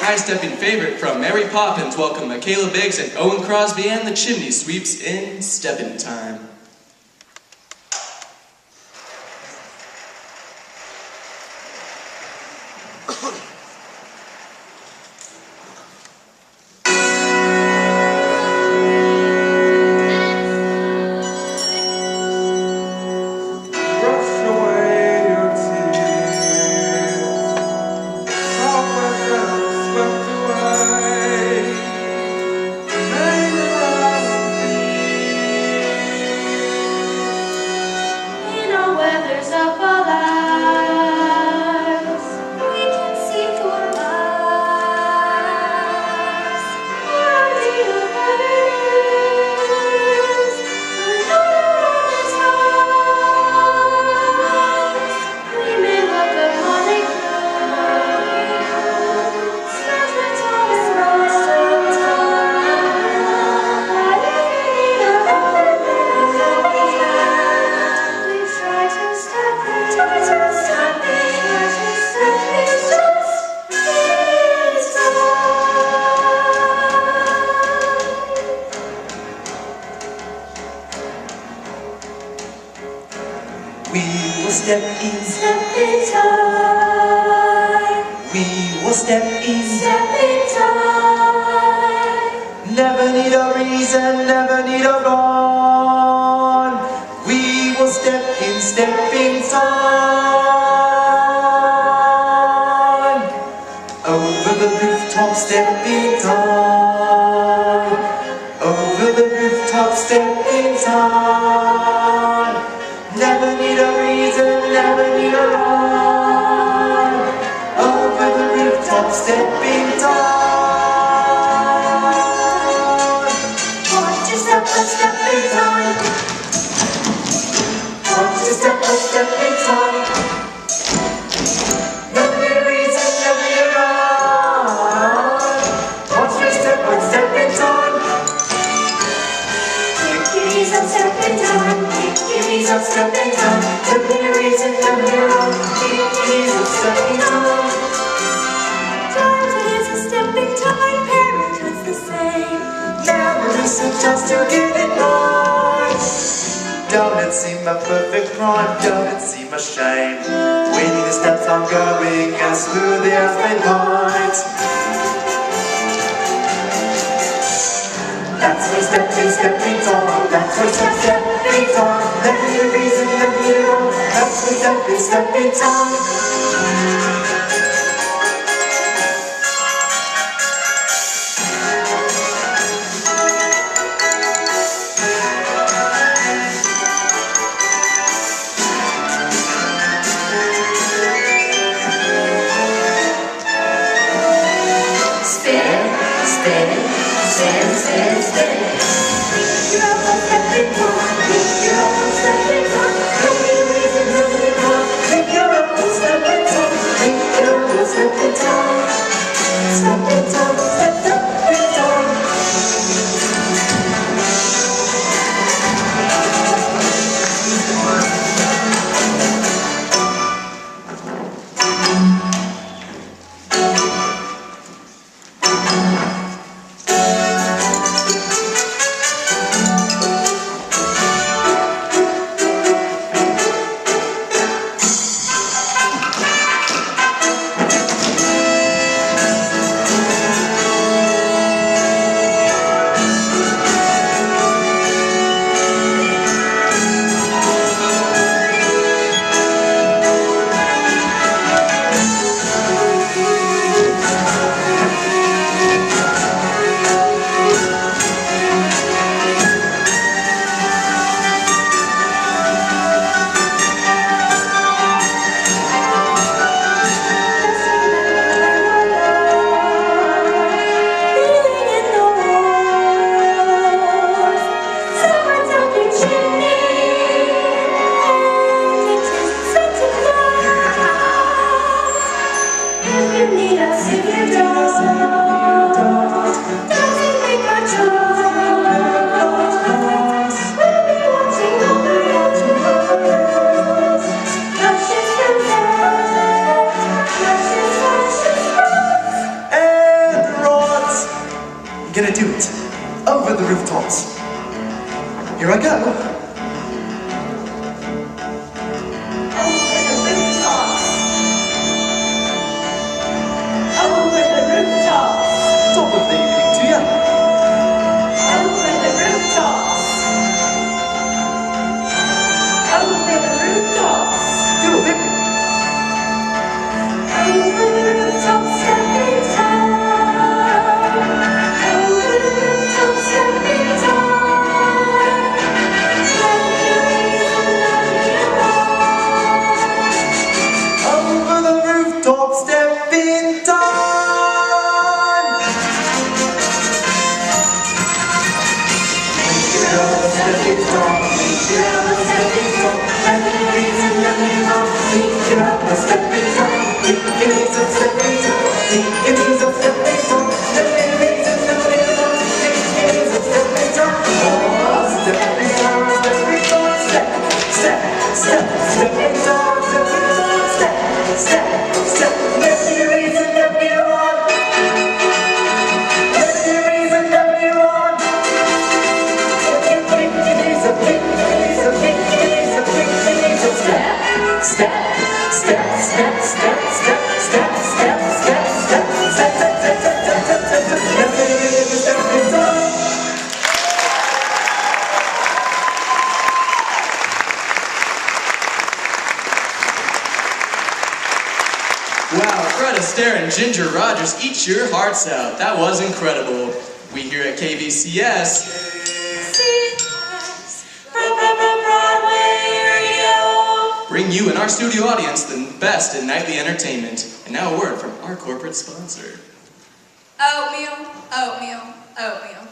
high-stepping favorite from Mary Poppins. Welcome Michaela Biggs and Owen Crosby and the Chimney Sweeps in Steppin' Time. We will step in time. We will step in time. Never need a reason, never need a rhyme. We will step in time. Over the rooftop, step in time. Over the rooftop, step in time. Never need a reason, never need a rhyme. Over the rooftop, stepping time. Watch your step, a stepping time. Watch your step, a stepping time. Never need a reason, never need a rhyme. Watch your step, a stepping time. Kickies up, stepping time. Kickies up, stepping time. Never need a reason, never need a rhyme. Kickies up, stepping time. Childhood is a stepping time. Parenthood's the same. Never listen just to get it right. Don't it seem a perfect crime? Don't it seem a shame? When the steps I'm going as smooth as they might. That's why stepping time. That's why stepping time. Never need a reason, never need a rhyme. That's why stepping time. Spin, spin, spin, spin, spin. You're up on stepping time. You're up on stepping time. Never need a reason, never need a rhyme. You're up on stepping time. You're up on stepping time. Stepping time, stepping time. gonna do it. Over the rooftops. Here I go. Over the rooftops. Over the rooftops. Top of the evening to ya. Over the rooftops. Over the rooftops. Do a bit. Over the rooftops, stepping time. Over the rooftops, stepping time. Over the rooftop, step in time. Wow, Fred Astaire and Ginger Rogers eat your hearts out. That was incredible. We here at KVCS bring you and our studio audience the best in nightly entertainment. And now a word from our corporate sponsor. Oatmeal, oatmeal, oatmeal.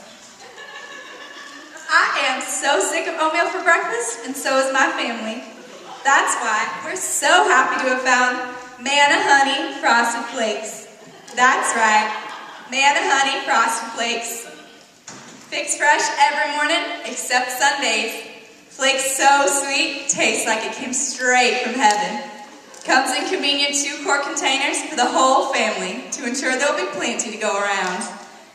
I am so sick of oatmeal for breakfast, and so is my family. That's why we're so happy to have found Manna Honey Frosted Flakes. That's right, Manna Honey Frosted Flakes. Fixed fresh every morning, except Sundays. Flakes so sweet, tastes like it came straight from heaven. Comes in convenient 2-quart containers for the whole family to ensure there'll be plenty to go around.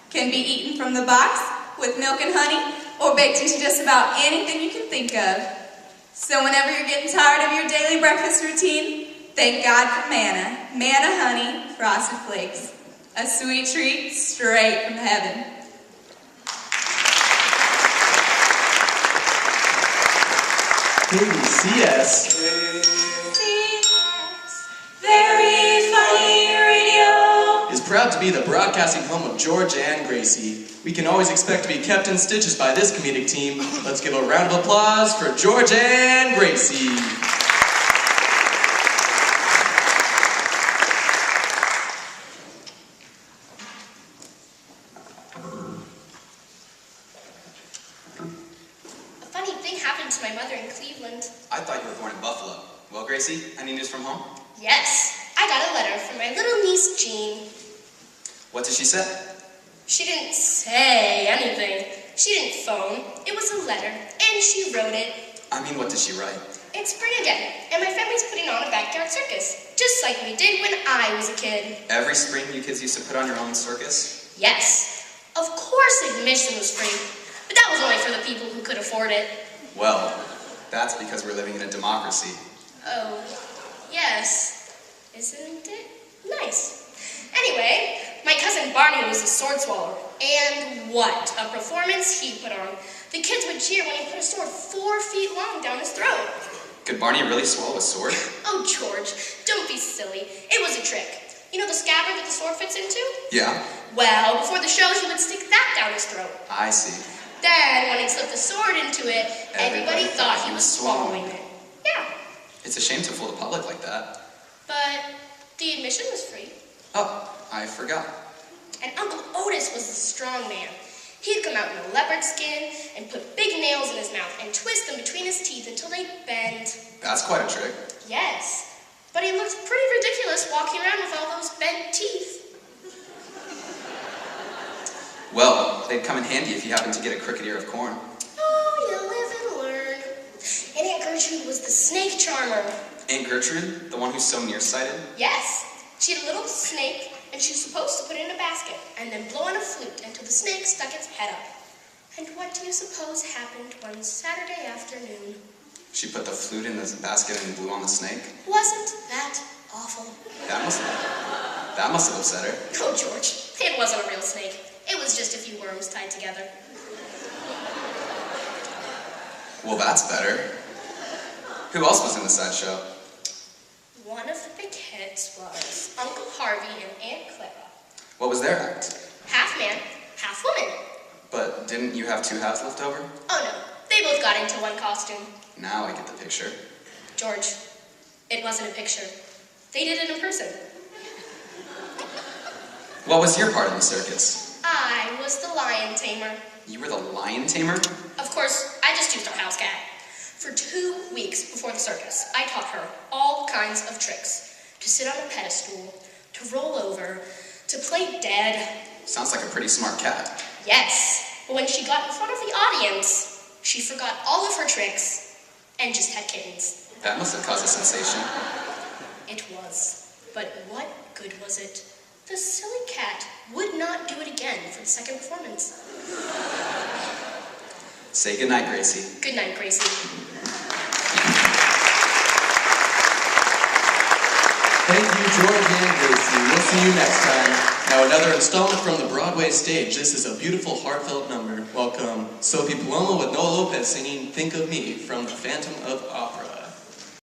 Can be eaten from the box with milk and honey or baked into just about anything you can think of. So whenever you're getting tired of your daily breakfast routine, thank God for Manna. Manna Honey Frosted Flakes. A sweet treat straight from heaven. KVCS Very funny radio. is proud to be the broadcasting home of George and Gracie. We can always expect to be kept in stitches by this comedic team. Let's give a round of applause for George and Gracie. A funny thing happened to my mother in Cleveland. I thought you were born in Buffalo. Well, Gracie, any news from home? Yes, I got a letter from my little niece Jean. What did she say? She didn't say anything. She didn't phone. It was a letter, and she wrote it. I mean, what did she write? It's spring again, and my family's putting on a backyard circus, just like we did when I was a kid. Every spring you kids used to put on your own circus? Yes, of course admission was free, but that was only for the people who could afford it. Well, that's because we're living in a democracy. Oh, yes. Isn't it? Nice. Anyway, my cousin Barney was a sword swallower, and what a performance he put on. The kids would cheer when he put a sword 4 feet long down his throat. Could Barney really swallow a sword? Oh, George, don't be silly. It was a trick. You know the scabbard that the sword fits into? Yeah, Well, before the show, he would stick that down his throat. I see. Then, when he slipped the sword into it, everybody thought he was swallowing it. Yeah, It's a shame to fool the public like that. but the admission was free. Oh, I forgot. And Uncle Otis was a strong man. He'd come out in a leopard skin and put big nails in his mouth and twist them between his teeth until they'd bend. That's quite a trick. Yes, but he looked pretty ridiculous walking around with all those bent teeth. Well, they'd come in handy if you happened to get a crooked ear of corn. Oh, you live and learn. And Aunt Gertrude was the snake charmer. Aunt Gertrude, the one who's so nearsighted? Yes, she had a little snake and she was supposed to put it in a basket and then blow on a flute until the snake stuck its head up. And what do you suppose happened one Saturday afternoon? She put the flute in the basket and blew on the snake? Wasn't that awful? That must have upset her. Oh, George, it wasn't a real snake. It was just a few worms tied together. Well, that's better. Who else was in the sideshow? One of the big hits was Uncle Harvey and Aunt Clara. What was their act? Half man, half woman. But didn't you have 2 halves left over? Oh no, they both got into one costume. Now I get the picture. George, it wasn't a picture. They did it in person. What was your part in the circus? I was the lion tamer. You were the lion tamer? Of course, I just used our house cat. For 2 weeks before the circus, I taught her all kinds of tricks. To sit on a pedestal, to roll over, to play dead. Sounds like a pretty smart cat. Yes, but when she got in front of the audience, she forgot all of her tricks and just had kittens. That must have caused a sensation. It was. But what good was it? The silly cat would not do it again for the second performance. Say goodnight, Gracie. Good night, Gracie. Thank you, George and Gracie. We'll see you next time. Now another installment from the Broadway stage. This is a beautiful, heartfelt number. Welcome Sophie Palomo with Noah Lopez singing Think of Me from The Phantom of Opera.